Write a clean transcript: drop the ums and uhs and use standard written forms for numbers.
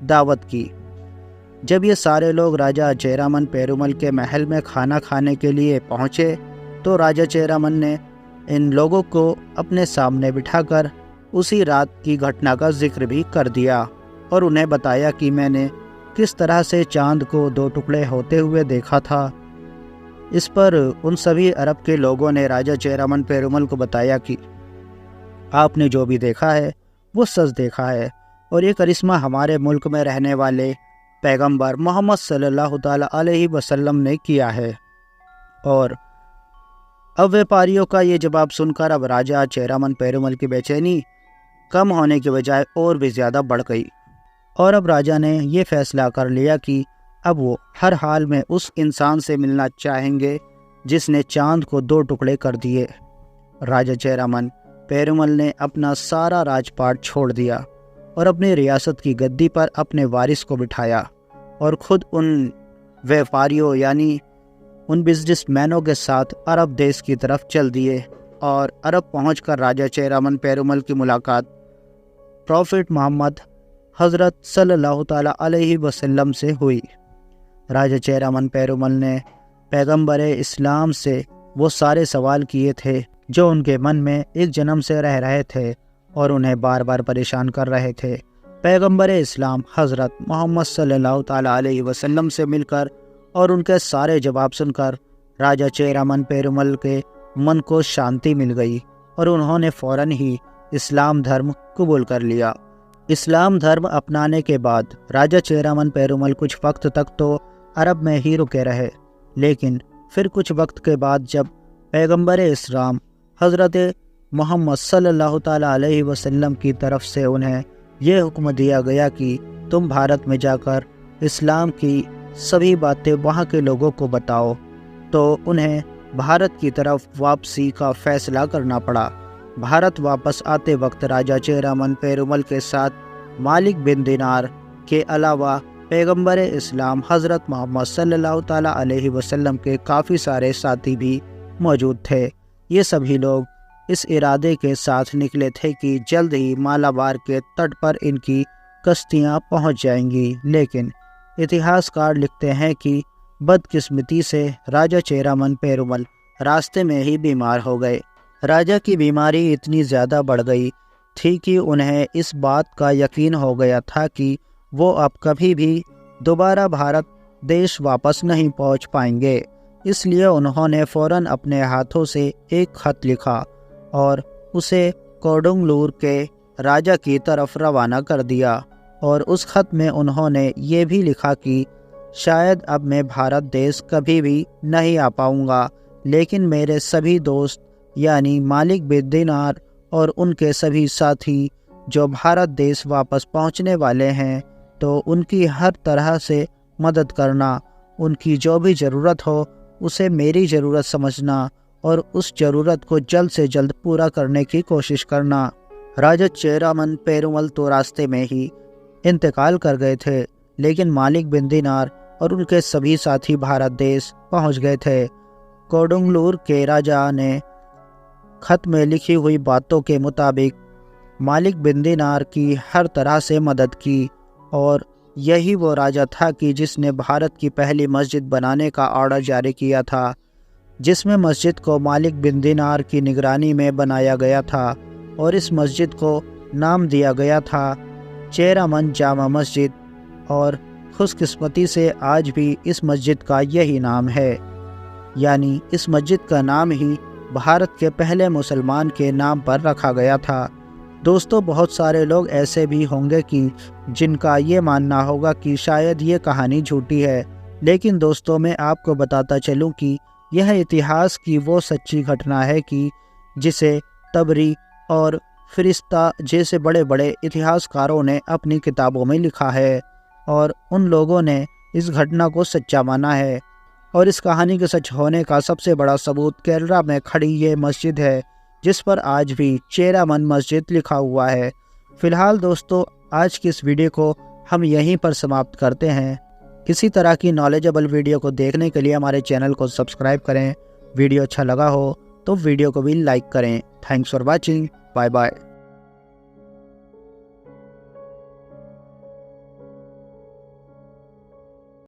دعوت کی۔ جب یہ سارے لوگ راجہ چیرامن پیرومل کے محل میں کھانا کھانے کے لیے پہنچے تو راجہ چیرامن نے ان لوگوں کو اپنے سامنے بٹھا کر اسی رات کی گھٹنا کا ذکر بھی کر دیا اور انہیں بتایا کہ میں نے کس طرح سے چاند کو 2 ٹکڑے ہوتے ہوئے دیکھا تھا۔ اس پر ان سبھی عرب کے لوگوں نے راجہ چیرامن پیرومل کو بتایا کہ آپ نے جو بھی دیکھا ہے وہ سچ دیکھا ہے اور یہ کرشمہ ہمارے ملک میں رہنے والے پیغمبر محمد صلی اللہ تعالیٰ علیہ وسلم نے کیا ہے۔ اور اب ویپاریوں کا یہ جواب سن کر اب راجہ چیرامن پیرومل کی بے چینی کم ہونے کے بجائے اور بھی زیادہ بڑھ گئی، اور اب راجہ نے یہ فیصلہ کر لیا کہ اب وہ ہر حال میں اس انسان سے ملنا چاہیں گے جس نے چاند کو 2 ٹکڑے کر دیے۔ راجہ چیرامن پیرومل نے اپنا سارا راج پاٹ چھوڑ دیا اور اپنی ریاست کی گدی پر اپنے وارث کو بٹھایا اور خود ان ویپاریوں یعنی ان بزنس مینوں کے ساتھ عرب دیش کی طرف چل دیے اور عرب پہنچ کر راجہ چیرامن پیرومل کی ملاقات پروفٹ محمد حضرت صلی اللہ تعالیٰ علیہ وسلم سے ہوئی۔ راجہ چیرامن پیرومل نے پیغمبر اسلام سے وہ سارے سوال کیے تھے جو ان کے من میں ایک جنم سے رہ رہے تھے اور انہیں بار بار پریشان کر رہے تھے۔ پیغمبر اسلام حضرت محمد صلی اللہ تعالیٰ علیہ وسلم سے مل کر اور ان کے سارے جواب سن کر راجہ چیرامن پیرومل کے من کو شانتی مل گئی اور انہوں نے فوراً ہی اسلام دھرم قبول کر لیا۔ اسلام دھرم اپنانے کے بعد راجہ چیرامن پیرومل کچھ وقت تک تو عرب میں ہی رکے رہے، لیکن پھر کچھ وقت کے بعد جب پیغمبر اسلام حضرت محمد صلی اللہ تعالیٰ علیہ وسلم کی طرف سے انہیں یہ حکم دیا گیا کہ تم بھارت میں جا کر اسلام کی سبھی باتیں وہاں کے لوگوں کو بتاؤ، تو انہیں بھارت کی طرف واپسی کا فیصلہ کرنا پڑا۔ بھارت واپس آتے وقت راجہ چیرامن پیرومل کے ساتھ مالک بن دینار کے علاوہ پیغمبر اسلام حضرت محمد صلی اللہ تعالیٰ علیہ وسلم کے کافی سارے ساتھی بھی موجود تھے۔ یہ سبھی لوگ اس ارادے کے ساتھ نکلے تھے کہ جلد ہی مالابار کے تٹ پر ان کی کشتیاں پہنچ جائیں گی، لیکن اتہاس کار لکھتے ہیں کہ بدقسمتی سے راجہ چیرامن پیرومل راستے میں ہی بیمار ہو گئے۔ راجہ کی بیماری اتنی زیادہ بڑھ گئی تھی کہ انہیں اس بات کا یقین ہو گیا تھا کہ وہ اب کبھی بھی دوبارہ بھارت دیش واپس نہیں پہنچ پائیں گے۔ اس لیے انہوں نے فوراً اپنے ہاتھوں سے ایک خط لکھا اور اسے کوڈنگلور کے راجہ کی طرف روانہ کر دیا، اور اس خط میں انہوں نے یہ بھی لکھا کہ شاید اب میں بھارت دیش کبھی بھی نہیں آ پاؤں گا، لیکن میرے سبھی دوست یعنی مالک بن دینار اور ان کے سبھی ساتھی جو بھارت دیش واپس پہنچنے والے ہیں، تو ان کی ہر طرح سے مدد کرنا، ان کی جو بھی ضرورت ہو اسے میری ضرورت سمجھنا اور اس ضرورت کو جلد سے جلد پورا کرنے کی کوشش کرنا۔ راجہ چیرامن پیرومل تو راستے میں ہی انتقال کر گئے تھے، لیکن مالک بن دینار اور ان کے سبھی ساتھی بھارت دیش پہنچ گئے تھے۔ کوڈنگلور کے راجہ نے خط میں لکھی ہوئی باتوں کے مطابق مالک بن دینار کی ہر طرح سے مدد کی، اور یہی وہ راجہ تھا کہ جس نے بھارت کی پہلی مسجد بنانے کا آرڈر جاری کیا تھا، جس میں مسجد کو مالک بن دینار کی نگرانی میں بنایا گیا تھا، اور اس مسجد کو نام دیا گیا تھا چیرامن جامع مسجد، اور خوش قسمتی سے آج بھی اس مسجد کا یہی نام ہے، یعنی اس مسجد کا نام ہی بھارت کے پہلے مسلمان کے نام پر رکھا گیا تھا۔ دوستو، بہت سارے لوگ ایسے بھی ہوں گے کہ جن کا یہ ماننا ہوگا کہ شاید یہ کہانی جھوٹی ہے، لیکن دوستو میں آپ کو بتاتا چلوں کہ یہ اتہاس کی وہ سچی گھٹنا ہے کہ جسے تبری اور فرشتہ جیسے بڑے بڑے اتہاس کاروں نے اپنی کتابوں میں لکھا ہے، اور ان لوگوں نے اس گھٹنا کو سچا مانا ہے۔ اور اس کہانی کے سچ ہونے کا سب سے بڑا ثبوت کیرلا میں کھڑی یہ مسجد ہے، جس پر آج بھی چیرامن مسجد لکھا ہوا ہے۔ فی الحال دوستو، آج کی اس ویڈیو کو ہم یہیں پر سماپت کرتے ہیں۔ کسی طرح کی نالجبل ویڈیو کو دیکھنے کے لیے ہمارے چینل کو سبسکرائب کریں۔ ویڈیو اچھا لگا ہو تو ویڈیو کو بھی لائک کریں۔ Thanks for watching. Bye bye.